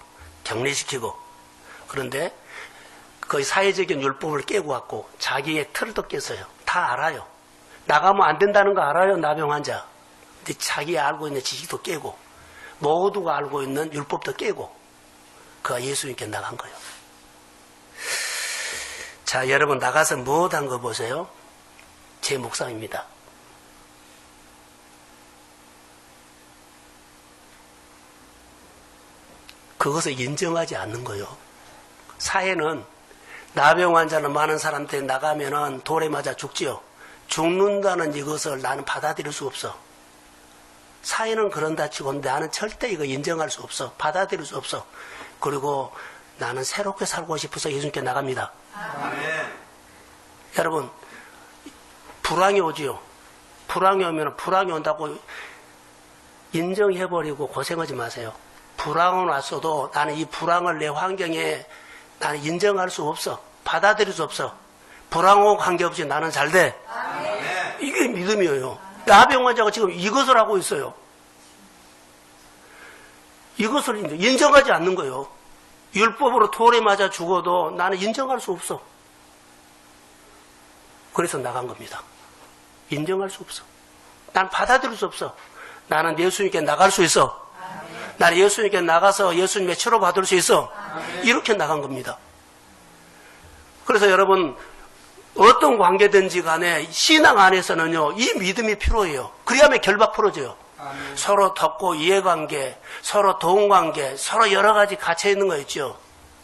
격리시키고. 그런데 거의 사회적인 율법을 깨고 왔고 자기의 틀도 깼어요. 다 알아요. 나가면 안 된다는 거 알아요. 나병 환자. 근데 자기 알고 있는 지식도 깨고 모두가 알고 있는 율법도 깨고 그가 예수님께 나간 거예요. 자, 여러분 나가서 무엇 한 거 보세요. 제 묵상입니다. 그것을 인정하지 않는 거예요. 사회는 나병 환자는 많은 사람들이 나가면은 돌에 맞아 죽지요. 죽는다는 이것을 나는 받아들일 수 없어. 사회는 그런다 치고 나는 절대 이거 인정할 수 없어. 받아들일 수 없어. 그리고 나는 새롭게 살고 싶어서 예수님께 나갑니다. 아멘. 여러분, 불황이 오지요. 불황이 오면 불황이 온다고 인정해버리고 고생하지 마세요. 불황은 왔어도 나는 이 불황을 내 환경에 나는 인정할 수 없어. 받아들일 수 없어. 불황하고 관계없이 나는 잘 돼. 아멘. 이게 믿음이에요. 나병 환자가 지금 이것을 하고 있어요. 이것을 인정하지 않는 거예요. 율법으로 돌에 맞아 죽어도 나는 인정할 수 없어. 그래서 나간 겁니다. 인정할 수 없어. 난 받아들일 수 없어. 나는 예수님께 나갈 수 있어. 나는 예수님께 나가서 예수님의 치료받을 수 있어. 이렇게 나간 겁니다. 그래서 여러분, 어떤 관계든지 간에 신앙 안에서는요, 이 믿음이 필요해요. 그래야만 결박 풀어져요. 아멘. 서로 덮고 이해관계, 서로 도움관계, 서로 여러 가지 갇혀있는 거 있죠.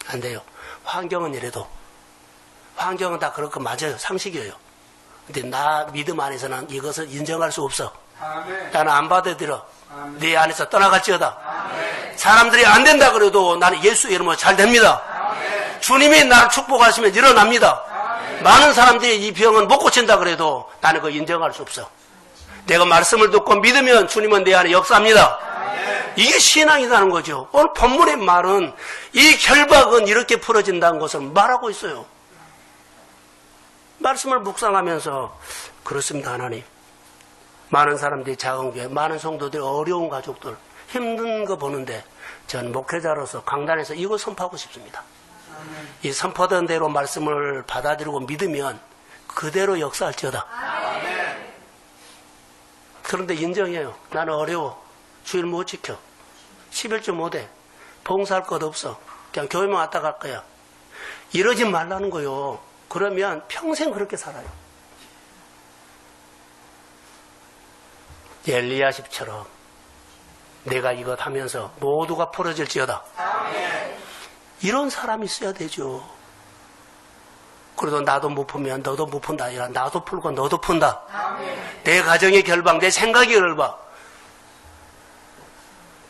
안 돼요. 환경은 이래도. 환경은 다 그럴 거 맞아요. 상식이에요. 근데 나 믿음 안에서는 이것을 인정할 수 없어. 아멘. 나는 안 받아들여. 아멘. 네 안에서 떠나갈지어다. 아멘. 사람들이 안 된다 그래도 나는 예수 이름으로 잘 됩니다. 아멘. 주님이 나를 축복하시면 일어납니다. 아멘. 많은 사람들이 이 병은 못 고친다 그래도 나는 그거 인정할 수 없어. 내가 말씀을 듣고 믿으면 주님은 내 안에 역사합니다. 아멘. 이게 신앙이라는 거죠. 오늘 본문의 말은 이 결박은 이렇게 풀어진다는 것을 말하고 있어요. 말씀을 묵상하면서 그렇습니다. 하나님, 많은 사람들이 작은 교회, 많은 성도들이 어려운 가족들 힘든 거 보는데 전 목회자로서 강단에서 이거 선포하고 싶습니다. 아멘. 이 선포된 대로 말씀을 받아들이고 믿으면 그대로 역사할지어다. 아멘. 그런데 인정해요. 나는 어려워. 주일 못 지켜. 11주 못해. 봉사할 것 없어. 그냥 교회만 왔다 갈 거야. 이러지 말라는 거요. 그러면 평생 그렇게 살아요. 엘리야십처럼 내가 이것 하면서 모두가 풀어질지어다. 아멘. 이런 사람이 있어야 되죠. 그래도 나도 못 풀면 너도 못 푼다. 아니라 나도 풀고 너도 푼다. 아멘. 내 가정의 결박, 내 생각의 결박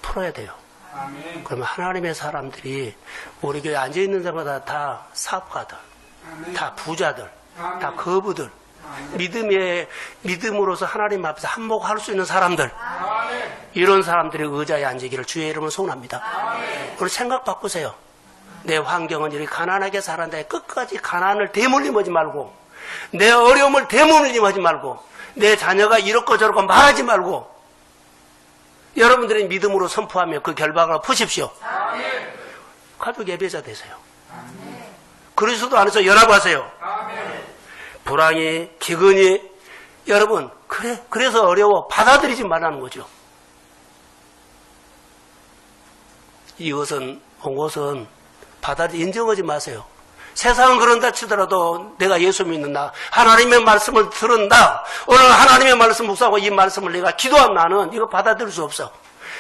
풀어야 돼요. 아멘. 그러면 하나님의 사람들이 우리 교회에 앉아있는 사람마다 다 사업가들, 아멘. 다 부자들, 아멘. 다 거부들, 믿음으로서 하나님 앞에서 한몫할 수 있는 사람들, 아멘. 이런 사람들이 의자에 앉으기를 주의 이름으로 소원합니다. 아멘. 그리고 생각 바꾸세요. 내 환경은 이렇게 가난하게 살았는데 끝까지 가난을 대물림하지 말고, 내 어려움을 대물림하지 말고, 내 자녀가 이렇고 저렇고 말하지 말고, 여러분들이 믿음으로 선포하며 그 결박을 푸십시오. 아멘. 가족 예배자 되세요. 아멘. 그리스도 안에서 연합하세요. 아멘. 불황이, 기근이, 여러분, 그래서 어려워. 받아들이지 말라는 거죠. 이것은, 온 것은 인정하지 마세요. 세상은 그런다 치더라도 내가 예수 믿는 나, 하나님의 말씀을 들은다. 오늘 하나님의 말씀 묵상하고 이 말씀을 내가 기도한 나는 이거 받아들일 수 없어.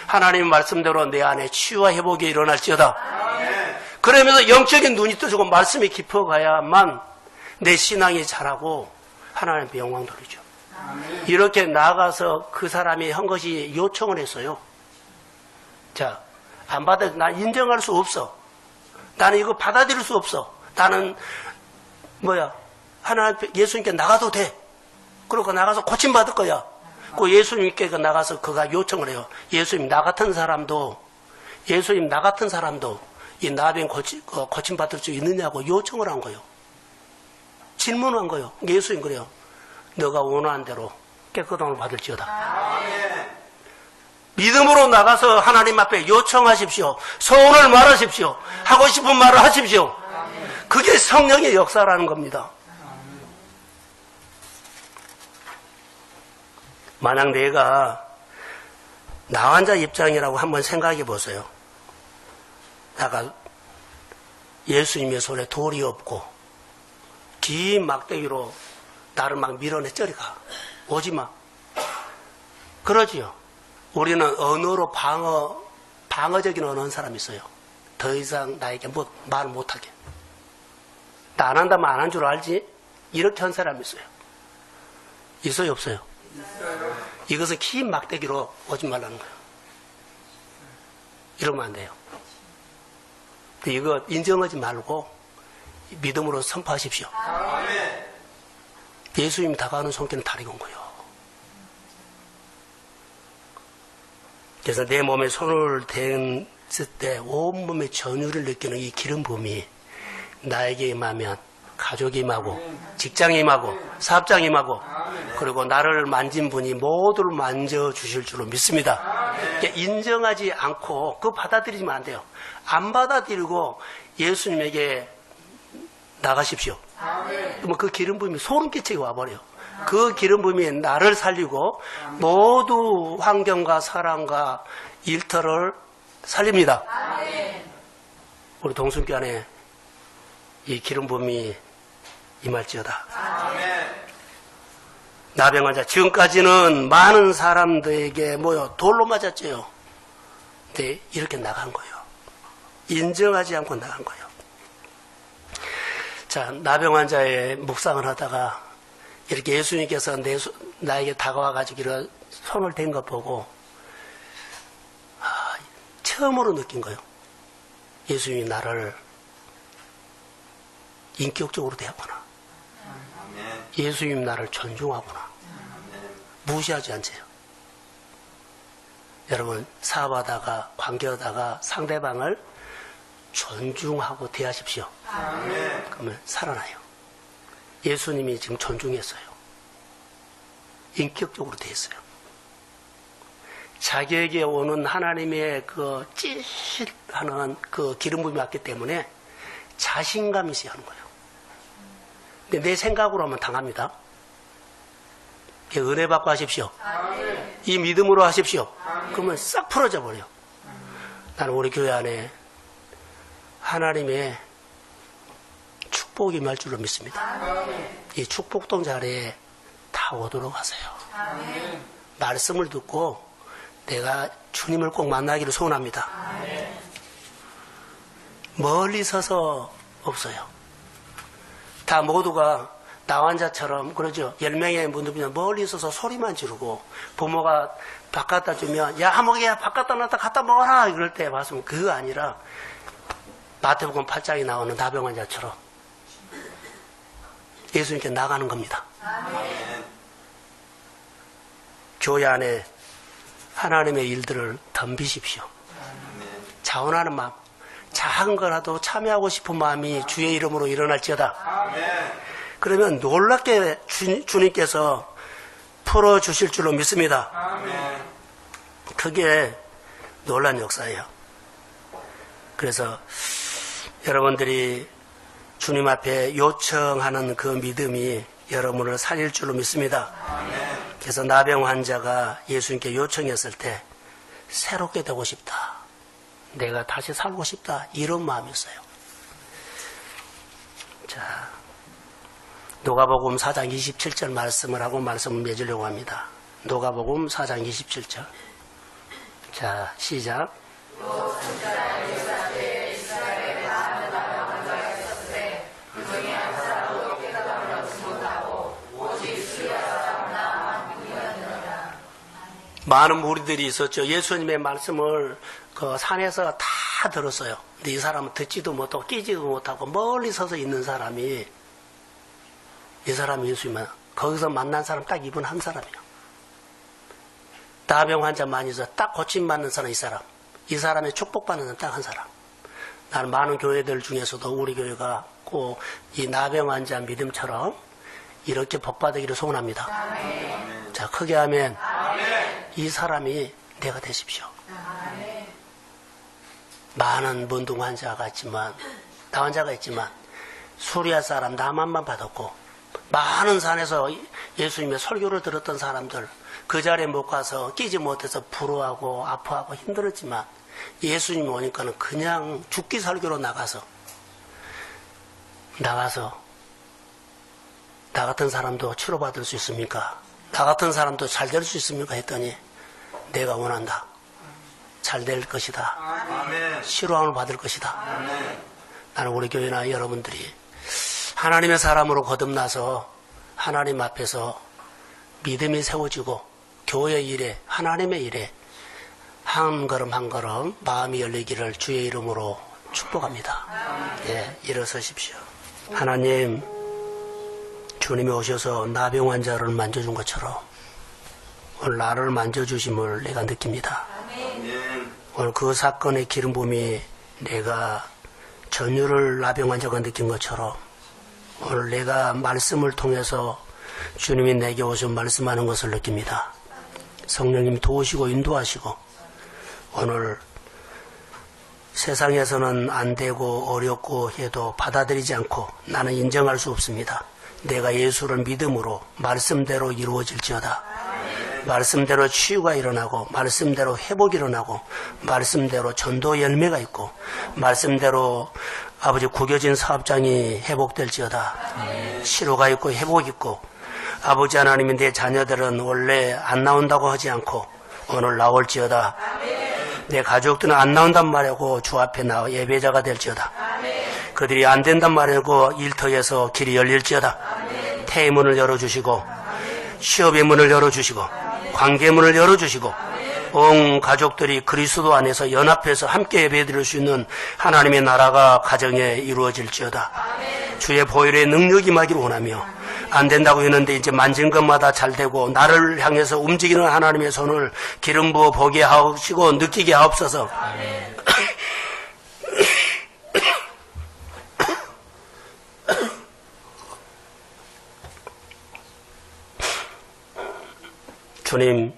하나님의 말씀대로 내 안에 치유와 회복이 일어날지어다. 아멘. 그러면서 영적인 눈이 떠지고 말씀이 깊어가야만 내 신앙이 자라고 하나님께 영광 돌리죠. 아멘. 이렇게 나가서 그 사람이 한 것이 요청을 했어요. 자, 안 난 인정할 수 없어. 나는 이거 받아들일 수 없어. 나는 하나님 예수님께 나가도 돼. 그러고 나가서 고침받을 거야. 그 예수님께 나가서 그가 요청을 해요. 예수님, 나 같은 사람도 이 나병 고침받을 수 있느냐고 요청을 한 거예요. 질문한 거예요. 예수님 그래요. 너가 원하는 대로 깨끗함을 받을지어다. 믿음으로 나가서 하나님 앞에 요청하십시오. 소원을 말하십시오. 하고 싶은 말을 하십시오. 그게 성령의 역사라는 겁니다. 만약 내가 나 환자 입장이라고 한번 생각해 보세요. 내가 예수님의 손에 돌이 없고 긴 막대기로 나를 막 밀어내 저리가 오지마 그러지요. 우리는 언어로 방어적인 언어하는 사람이 있어요. 더 이상 나에게 말 못하게. 나 안 한다면 안 한 줄 알지? 이렇게 한 사람이 있어요. 있어요 없어요? 이것은 긴 막대기로 오지 말라는 거예요. 이러면 안 돼요. 이거 인정하지 말고 믿음으로 선포하십시오. 예수님이 다가오는 손길은 다리가 온 거예요. 그래서 내 몸에 손을 댔을 때 온몸의 전율을 느끼는 이 기름 부음이 나에게 임하면 가족이 임하고 직장이 임하고 사업장이 임하고 그리고 나를 만진 분이 모두를 만져주실 줄로 믿습니다. 인정하지 않고 그거 받아들이면 안 돼요. 안 받아들이고 예수님에게 나가십시오. 그러면 그 기름 부음이 소름 끼치게 와버려요. 그 기름 부음이 나를 살리고 모두 환경과 사랑과 일터를 살립니다. 우리 동순교안에 이 기름 부음이 임할지어다. 나병 환자 지금까지는 많은 사람들에게 모여 돌로 맞았죠. 근데 이렇게 나간 거예요. 인정하지 않고 나간 거예요. 자, 나병 환자의 묵상을 하다가 이렇게 예수님께서 나에게 다가와가지고 이런 손을 댄 것 보고 처음으로 느낀 거예요. 예수님이 나를 인격적으로 대하구나. 예수님 나를 존중하구나. 무시하지 않세요. 여러분 사업하다가 관계하다가 상대방을 존중하고 대하십시오. 그러면 살아나요. 예수님이 지금 존중했어요. 인격적으로 대했어요. 자기에게 오는 하나님의 그 찌릿하는 그 기름 부음이 왔기 때문에 자신감이 있어야 하는 거예요. 근데 내 생각으로 하면 당합니다. 은혜 받고 하십시오. 이 믿음으로 하십시오. 그러면 싹 풀어져 버려요. 나는 우리 교회 안에 하나님의 축복이 임할 줄로 믿습니다. 이 축복동 자리에 다 오도록 하세요. 말씀을 듣고 내가 주님을 꼭 만나기를 소원합니다. 멀리 서서 없어요. 다 모두가 나 환자처럼 그러죠. 10명의 분들이 멀리 있어서 소리만 지르고 부모가 밥 갖다 주면 야 한목이야 밥 갖다 놨다 갖다 먹어라 이럴 때 봤으면 그거 아니라 마태복음 8장에 나오는 나병 환자처럼 예수님께 나가는 겁니다. 교회 안에 하나님의 일들을 덤비십시오. 자원하는 마음, 작은 거라도 참여하고 싶은 마음이 주의 이름으로 일어날지어다. 그러면 놀랍게 주님께서 풀어주실 줄로 믿습니다. 그게 놀란 역사예요. 그래서 여러분들이 주님 앞에 요청하는 그 믿음이 여러분을 살릴 줄로 믿습니다. 그래서 나병 환자가 예수님께 요청했을 때 새롭게 되고 싶다. 내가 다시 살고 싶다. 이런 마음이었어요. 자, 누가복음 4장 27절 말씀을 하고 말씀을 맺으려고 합니다. 누가복음 4장 27절. 자, 시작. 많은 무리들이 있었죠. 예수님의 말씀을 그 산에서 다 들었어요. 근데 이 사람은 듣지도 못하고 끼지도 못하고 멀리 서서 있는 사람이 이 사람이 예수님을 거기서 만난 사람 딱 이분 한 사람이에요. 나병 환자 많이 있어 딱 고침받는 사람 이 사람. 이 사람의 축복받는 사람 딱 한 사람. 나는 많은 교회들 중에서도 우리 교회가 꼭 이 나병 환자 믿음처럼 이렇게 복받으기를 소원합니다. 아멘. 자, 크게 하면 아멘. 이 사람이 내가 되십시오. 아멘. 많은 문둥 환자가 있지만 나 환자가 있지만 수리아 사람 나만만 받았고 많은 산에서 예수님의 설교를 들었던 사람들 그 자리에 못 가서 끼지 못해서 불효하고 아파하고 힘들었지만 예수님 오니까는 그냥 죽기 설교로 나가서 나 같은 사람도 치료받을 수 있습니까? 나 같은 사람도 잘 될 수 있습니까? 했더니 내가 원한다. 잘 될 것이다. 아멘. 치료함을 받을 것이다. 아멘. 나는 우리 교회나 여러분들이 하나님의 사람으로 거듭나서 하나님 앞에서 믿음이 세워지고 교회 일에 하나님의 일에 한 걸음 한 걸음 마음이 열리기를 주의 이름으로 축복합니다. 예, 일어서십시오. 하나님, 주님이 오셔서 나병 환자를 만져준 것처럼 오늘 나를 만져주심을 내가 느낍니다. 오늘 그 사건의 기름 부음이 내가 전율을 나병 환자가 느낀 것처럼 오늘 내가 말씀을 통해서 주님이 내게 오셔 말씀하는 것을 느낍니다. 성령님 도우시고 인도하시고 오늘 세상에서는 안 되고 어렵고 해도 받아들이지 않고 나는 인정할 수 없습니다. 내가 예수를 믿음으로 말씀대로 이루어질지어다. 말씀대로 치유가 일어나고 말씀대로 회복이 일어나고 말씀대로 전도 열매가 있고 말씀대로 아버지 구겨진 사업장이 회복될지어다. 치료가 있고 회복이 있고 아버지 하나님이 내 자녀들은 원래 안 나온다고 하지 않고 오늘 나올지어다. 내 가족들은 안 나온단 말이고 주 앞에 나와 예배자가 될지어다. 그들이 안 된단 말이고 일터에서 길이 열릴지어다. 태의 문을 열어주시고 취업의 문을 열어주시고 관계 문을 열어주시고 온 가족들이 그리스도 안에서 연합해서 함께 예배드릴 수 있는 하나님의 나라가 가정에 이루어질지어다. 주의 보혈의 능력이 임하기를 원하며 안 된다고 했는데 이제 만진 것마다 잘 되고 나를 향해서 움직이는 하나님의 손을 기름 부어 보게 하시고 느끼게 하옵소서. 주님,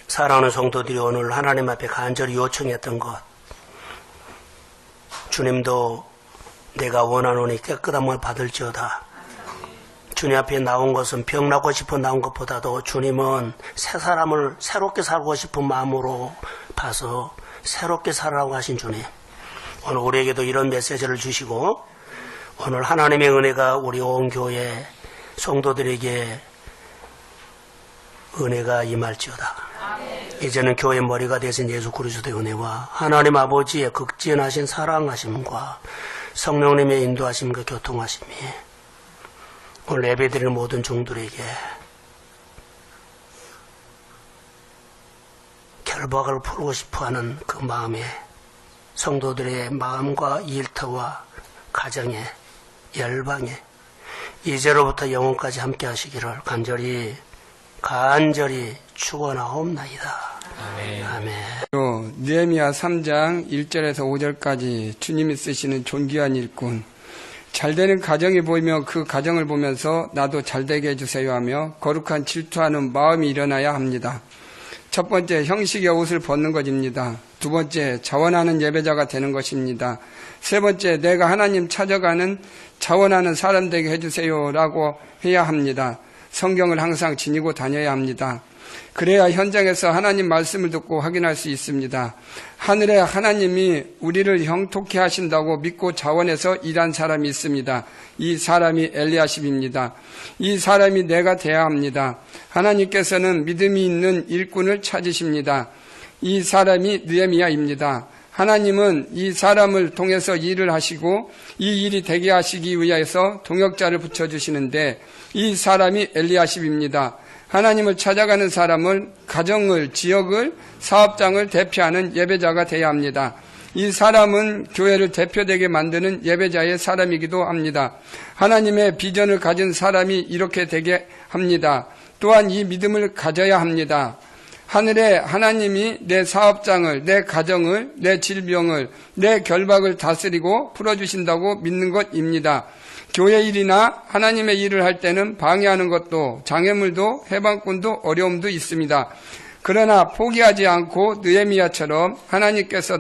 사랑하는 성도들이 오늘 하나님 앞에 간절히 요청했던 것, 주님도 내가 원하노니 깨끗함을 받을지어다. 주님 앞에 나온 것은 병나고 싶어 나온 것보다도 주님은 새 사람을 새롭게 살고 싶은 마음으로 봐서 새롭게 살아라고 하신 주님, 오늘 우리에게도 이런 메시지를 주시고 오늘 하나님의 은혜가 우리 온 교회 성도들에게 은혜가 임할지어다. 이제는 교회 머리가 되신 예수 그리스도의 은혜와 하나님 아버지의 극진하신 사랑하심과 성령님의 인도하심과 교통하심이 오늘 예배드리는 모든 종들에게 결박을 풀고 싶어하는 그 마음에 성도들의 마음과 일터와 가정에 열방에 이제로부터 영원까지 함께 하시기를 간절히 축원하옵나이다. 아멘. 아멘. 느헤미야 3장 1절에서 5절까지 주님이 쓰시는 존귀한 일꾼. 잘되는 가정이 보이며 그 가정을 보면서 나도 잘되게 해주세요 하며 거룩한 질투하는 마음이 일어나야 합니다. 첫 번째, 형식의 옷을 벗는 것입니다. 두 번째, 자원하는 예배자가 되는 것입니다. 세 번째, 내가 하나님 찾아가는 자원하는 사람 되게 해주세요 라고 해야 합니다. 성경을 항상 지니고 다녀야 합니다. 그래야 현장에서 하나님 말씀을 듣고 확인할 수 있습니다. 하늘에 하나님이 우리를 형통케 하신다고 믿고 자원해서 일한 사람이 있습니다. 이 사람이 엘리야십입니다. 이 사람이 내가 돼야 합니다. 하나님께서는 믿음이 있는 일꾼을 찾으십니다. 이 사람이 느헤미야입니다. 하나님은 이 사람을 통해서 일을 하시고 이 일이 되게 하시기 위해서 동역자를 붙여주시는데 이 사람이 엘리야십입니다. 하나님을 찾아가는 사람은 가정을, 지역을, 사업장을 대표하는 예배자가 되어야 합니다. 이 사람은 교회를 대표되게 만드는 예배자의 사람이기도 합니다. 하나님의 비전을 가진 사람이 이렇게 되게 합니다. 또한 이 믿음을 가져야 합니다. 하늘에 하나님이 내 사업장을, 내 가정을, 내 질병을, 내 결박을 다스리고 풀어주신다고 믿는 것입니다. 교회 일이나 하나님의 일을 할 때는 방해하는 것도, 장애물도, 해방꾼도, 어려움도 있습니다. 그러나 포기하지 않고 느헤미야처럼 하나님께서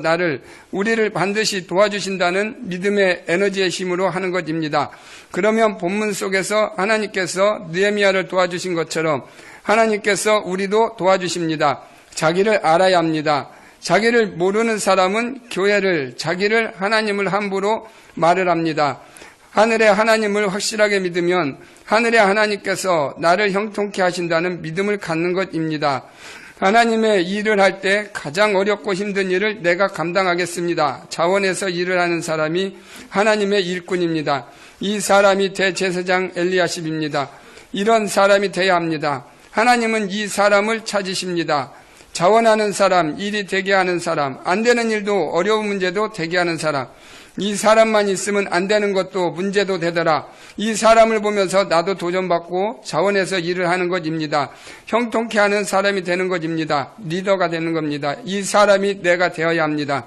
우리를 반드시 도와주신다는 믿음의 에너지의 힘으로 하는 것입니다. 그러면 본문 속에서 하나님께서 느헤미야를 도와주신 것처럼 하나님께서 우리도 도와주십니다. 자기를 알아야 합니다. 자기를 모르는 사람은 자기를 하나님을 함부로 말을 합니다. 하늘의 하나님을 확실하게 믿으면 하늘의 하나님께서 나를 형통케 하신다는 믿음을 갖는 것입니다. 하나님의 일을 할 때 가장 어렵고 힘든 일을 내가 감당하겠습니다. 자원해서 일을 하는 사람이 하나님의 일꾼입니다. 이 사람이 대제사장 엘리야십입니다. 이런 사람이 되어야 합니다. 하나님은 이 사람을 찾으십니다. 자원하는 사람, 일이 되게 하는 사람, 안 되는 일도 어려운 문제도 되게 하는 사람, 이 사람만 있으면 안 되는 것도 문제도 되더라. 이 사람을 보면서 나도 도전받고 자원해서 일을 하는 것입니다. 형통케 하는 사람이 되는 것입니다. 리더가 되는 겁니다. 이 사람이 내가 되어야 합니다.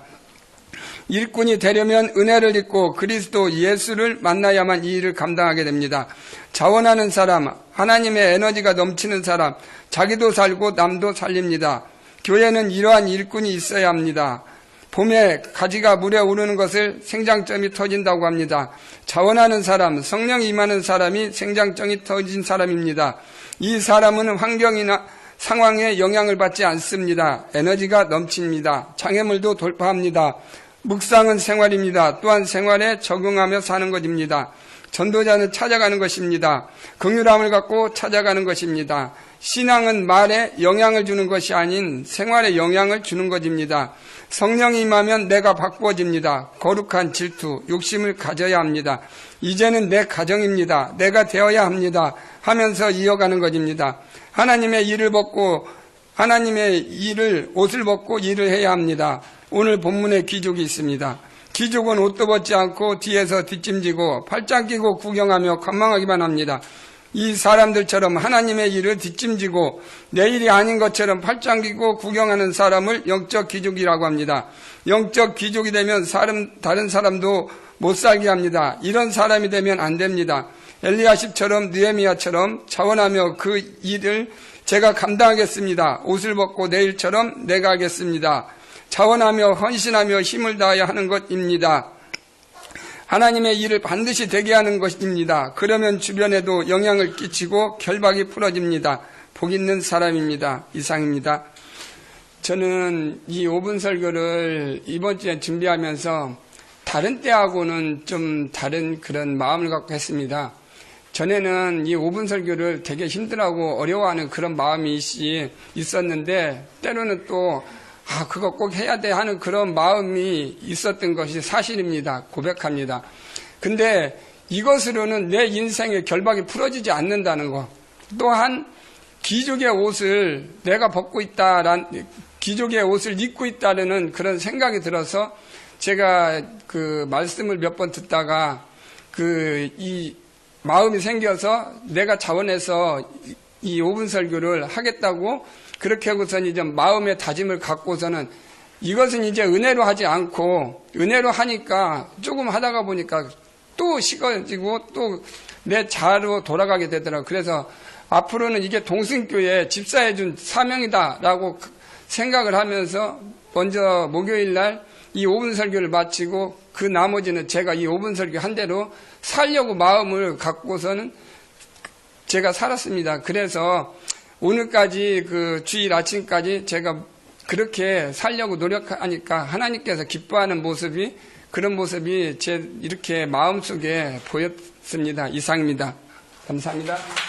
일꾼이 되려면 은혜를 입고 그리스도 예수를 만나야만 이 일을 감당하게 됩니다. 자원하는 사람, 하나님의 에너지가 넘치는 사람, 자기도 살고 남도 살립니다. 교회는 이러한 일꾼이 있어야 합니다. 봄에 가지가 물에 오르는 것을 생장점이 터진다고 합니다. 자원하는 사람, 성령이 임하는 사람이 생장점이 터진 사람입니다. 이 사람은 환경이나 상황에 영향을 받지 않습니다. 에너지가 넘칩니다. 장애물도 돌파합니다. 묵상은 생활입니다. 또한 생활에 적응하며 사는 것입니다. 전도자는 찾아가는 것입니다. 긍휼함을 갖고 찾아가는 것입니다. 신앙은 말에 영향을 주는 것이 아닌 생활에 영향을 주는 것입니다. 성령이 임하면 내가 바꾸어집니다. 거룩한 질투, 욕심을 가져야 합니다. 이제는 내 가정입니다. 내가 되어야 합니다. 하면서 이어가는 것입니다. 하나님의 옷을 벗고 일을 해야 합니다. 오늘 본문에 귀족이 있습니다. 귀족은 옷도 벗지 않고 뒤에서 뒷짐지고 팔짱 끼고 구경하며 관망하기만 합니다. 이 사람들처럼 하나님의 일을 뒷짐지고 내 일이 아닌 것처럼 팔짱 끼고 구경하는 사람을 영적 귀족이라고 합니다. 영적 귀족이 되면 다른 사람도 못 살게 합니다. 이런 사람이 되면 안 됩니다. 엘리야십처럼 느헤미야처럼 자원하며 그 일을 제가 감당하겠습니다. 옷을 벗고 내 일처럼 내가 하겠습니다. 자원하며 헌신하며 힘을 다해야 하는 것입니다. 하나님의 일을 반드시 되게 하는 것입니다. 그러면 주변에도 영향을 끼치고 결박이 풀어집니다. 복 있는 사람입니다. 이상입니다. 저는 이 5분 설교를 이번 주에 준비하면서 다른 때하고는 좀 다른 그런 마음을 갖고 했습니다. 전에는 이 5분 설교를 되게 힘들어하고 어려워하는 그런 마음이 있었는데 때로는 또 그거 꼭 해야 돼 하는 그런 마음이 있었던 것이 사실입니다. 고백합니다. 근데 이것으로는 내 인생의 결박이 풀어지지 않는다는 것. 또한 귀족의 옷을 내가 벗고 귀족의 옷을 입고 있다는 그런 생각이 들어서 제가 그 말씀을 몇 번 듣다가 이 마음이 생겨서 내가 자원해서 이 5분 설교를 하겠다고 그렇게 하고서는 이제 마음의 다짐을 갖고서는 이것은 이제 은혜로 하지 않고 은혜로 하니까 조금 하다가 보니까 또 식어지고 또 내 자로 돌아가게 되더라고요. 그래서 앞으로는 이게 동승교회 집사해준 사명이다라고 생각을 하면서 먼저 목요일 날 이 5분 설교를 마치고 그 나머지는 제가 이 5분 설교 한 대로 살려고 마음을 갖고서는 제가 살았습니다. 그래서 오늘까지 그 주일 아침까지 제가 그렇게 살려고 노력하니까 하나님께서 기뻐하는 그런 모습이 제 이렇게 마음속에 보였습니다. 이상입니다. 감사합니다.